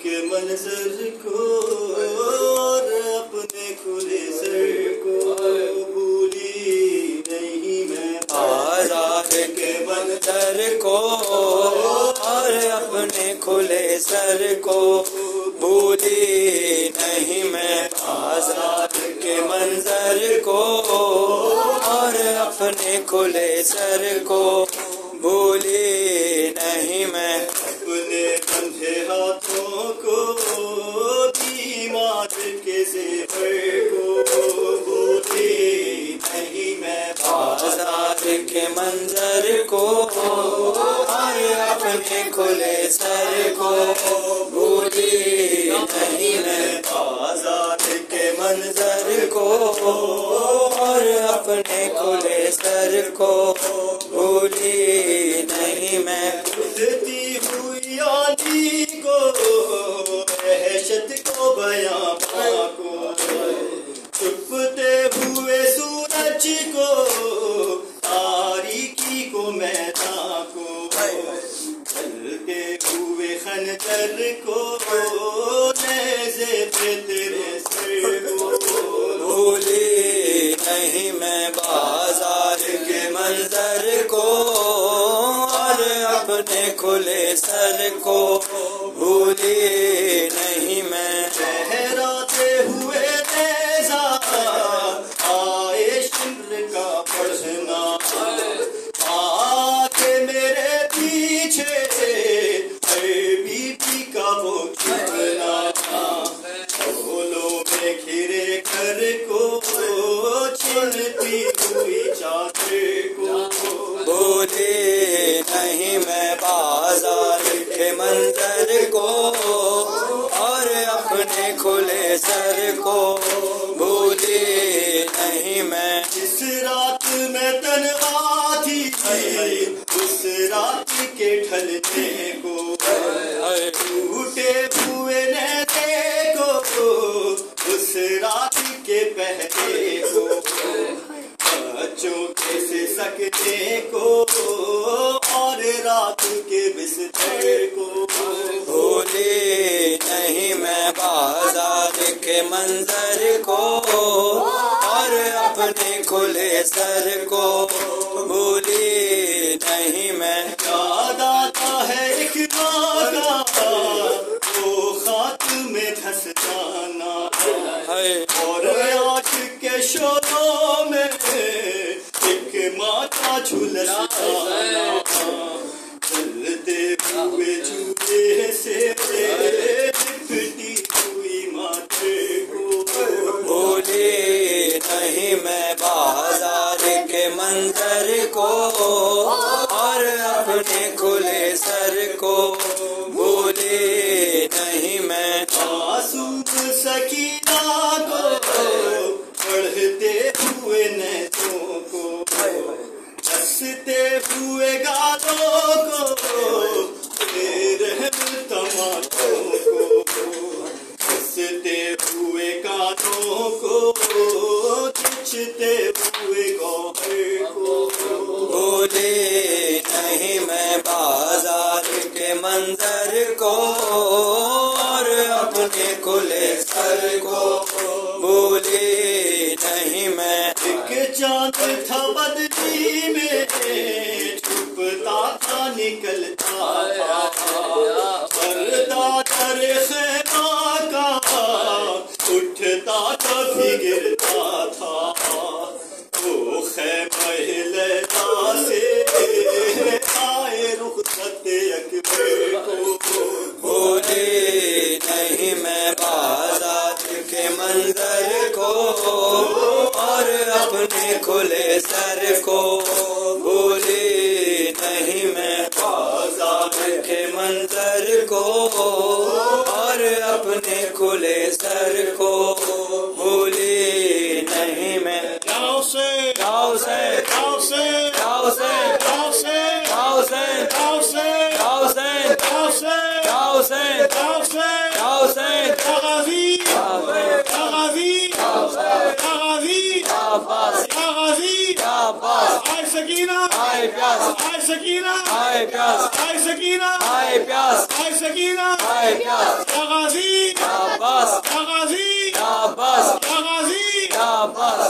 کے منظر کو اور اپنے کھلے سر کو بھولی نہیں میں، بازار کے منظر کو اور اپنے کھلے سر کو بھولی نہیں میں، بازار کے منظر کو اور اپنے کھلے سر کو بھولی نہیں میں، اپنے بندھے ہاتھوں کو بیمار کے زیور کو بھولی نہیں میں، بازار کے منظر کو اور اپنے کھلے سر کو بھولی نہیں میں، بازار کے منظر کو اور اپنے کھلے سر کو بھولی نہیں میں، اٹھتی ہوئی آندھی کو وحشت کو بیاباں کو چھپتے ہوئے سورج کو تاریکی کو میداں کو چلتے ہوئے خنجر کو نیزے پہ تیرے سر کو بھولی نہیں میں، بازار کے منظر کو اور اپنے کھلے سر کو بھولی نہیں میں، لہراتے ہوئے نیزہ آئے شمر کا پڑھنا آکے میرے پیچھے بی بی کا وہ چھپنا بولو میں گھرے گھر کو چھنتی ہوئی چادر کو بھولی نہیں میں، بازار کے منظر کو اور اپنے کھلے سر کو بھولی نہیں میں، جس رات میں تنہا تھی اس رات کے ڈھلنے کو ٹوٹے ہوئے نیزے کو اس رات کے پہرے کو بچوں کے سے سکنے کو اور رات کے بستر کو بھولی نہیں میں، بازار کے منظر کو اور اپنے کھلے سر کو بھولی نہیں میں، یاد آتا ہے ایک ماں کا وہ خاک میں دھس جانا اور آنکھ کے شولوں میں ایک ماں کا جھلسانا چلتے ہوئے جوتے سے لپٹی ہوئی ماتھے کو بھولی نہیں میں، بازار کے منظر کو اور اپنے کھلے سر کو بھولی نہیں میں، معصوم سکینہ کو پڑھتے ہوئے نیتوں کو ہنستے ہوئے گالوں کو بے رحم تماکوں کو ہنستے ہوئے گالوں کو کھنچتے ہوئے گوہر کو بھولی نہیں میں، بازار کے منظر کو اور اپنے کھلے سر کو بھولی نہیں میں، ایک چاند تھا بدلی میں چھپتا تھا نکلتا تھا پردہ در خیمہ کا اٹھتا تھا بھی گرتا تھا وہ خیمہ لیلا سے آئے رخصت اکبر کو بھولی نہیں میں، بازار کے منظر کو اور اپنے کھلے سر کو بھولی نہیں میں، بازار کے منظر کو اور اپنے کھلے سر کو بھولی نہیں میں، گاؤں سے گاؤں سے گاؤں سے گاؤں سے گاؤں سے گاؤں سے گاؤں سے گاؤں سے گاؤں سے گاؤں سے گاؤں سے گاؤں سے غازی غازی غازی عباس غازی عباس آئے سکینہ آئے پیاس آئے سکینہ آئے پیاس آئے سکینہ آئے پیاس آئے سکینہ آئے پیاس عباس